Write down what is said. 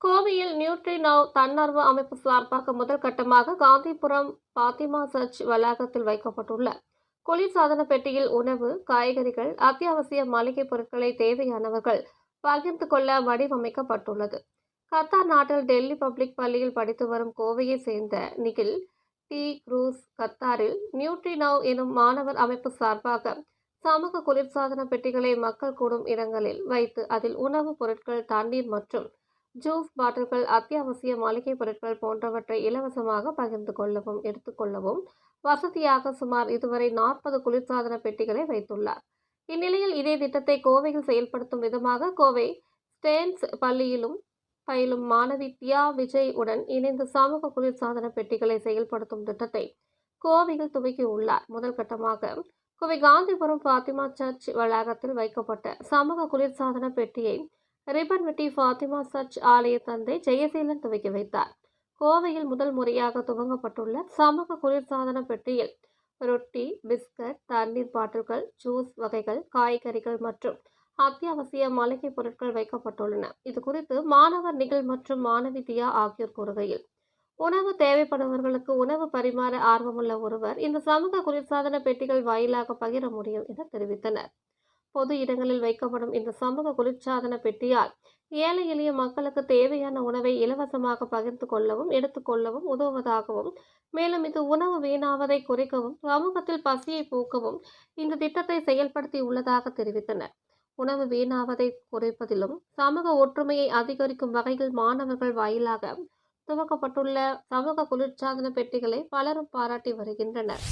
கோவையில் nutri now தன்னார்வ அமைப்பு சார்பாக முதல் கட்டமாக காந்திபுரம் பாத்திமா சர்ச் வளாகத்தில் வைக்கப்பட்டுள்ள குளிர்சாதன பெட்டியில் உணவு, காய்கறிகள், அத்தியாவசிய மளிகை பொருட்களை தேவையானவர்கள் பகிர்ந்து கொள்ள வடிவமைக்கப்பட்டுள்ளது. கத்தார் நாட்டில் டெல்லி பப்ளிக் பள்ளியில் படித்து வரும் கோவையை சேர்ந்த நிகில் டி குரூஸ் கத்தாரில் நியூட்ரி நவ் எனும் மாணவர் அமைப்பு சார்பாக சமூக குளிர்சாதன பெட்டிகளை மக்கள் கூடும் இடங்களில் வைத்து அதில் உணவுப் பொருட்கள், தண்ணீர் மற்றும் ஜூஸ் பாட்டில்கள், அத்தியாவசிய மளிகை பொருட்கள் போன்றவற்றை இலவசமாக பகிர்ந்து கொள்ளவும் எடுத்துக்கொள்ளவும் வசதியாக சுமார் இதுவரை 40 குளிர்சாதன பெட்டிகளை வைத்துள்ளார். இந்நிலையில் இதே திட்டத்தை கோவையில் செயல்படுத்தும் விதமாக கோவை ஸ்டேன்ஸ் பள்ளியிலும் பயிலும் மாணவி தியா விஜய் உடன் இணைந்து சமூக குளிர்சாதன பெட்டிகளை செயல்படுத்தும் திட்டத்தை கோவையில் துவக்கியுள்ளார். முதல் கட்டமாக கோவை காந்திபுரம் பாத்திமா சர்ச் வளாகத்தில் வைக்கப்பட்ட சமூக குளிர்சாதன பெட்டியை ரிப்பன் வெட்டி பாத்திமா சர்ச் ஆலய தந்தை ஜெயசீலன் துவக்கி வைத்தார். கோவையில் முதல் முறையாக துவங்கப்பட்டுள்ள சமூக குளிர்சாதன பெட்டியில் ரொட்டி, பிஸ்கட், தண்ணீர் பாட்டில்கள், ஜூஸ் வகைகள், காய்கறிகள் மற்றும் அத்தியாவசிய மளிகை பொருட்கள் வைக்கப்பட்டுள்ளன. இது குறித்து மாணவர் நிகில் மற்றும் மாணவி தியா ஆகியோர் கூறுகையில், உணவு தேவைப்படுபவர்களுக்கு உணவு பரிமாற ஆர்வமுள்ள ஒருவர் இந்த சமூக குளிர்சாதன பெட்டிகள் வாயிலாக பகிர முடியும் என தெரிவித்தனர். பொது இடங்களில் வைக்கப்படும் இந்த சமூக குளிர்சாதன பெட்டியால் ஏழை எளிய மக்களுக்கு தேவையான உணவை இலவசமாக பகிர்ந்து கொள்ளவும் எடுத்துக்கொள்ளவும் உதவுவதாகவும், மேலும் இது உணவு வீணாவதை குறைக்கவும் சமூகத்தில் பசியை போக்கவும் இந்த திட்டத்தை செயல்படுத்தி உள்ளதாக தெரிவித்தனர். உணவு வீணாவதை குறைப்பதிலும் சமூக ஒற்றுமையை அதிகரிக்கும் வகையில் மாணவர்கள் வாயிலாக துவக்கப்பட்டுள்ள சமூக குளிர்சாதன பெட்டிகளை பலரும் பாராட்டி வருகின்றனர்.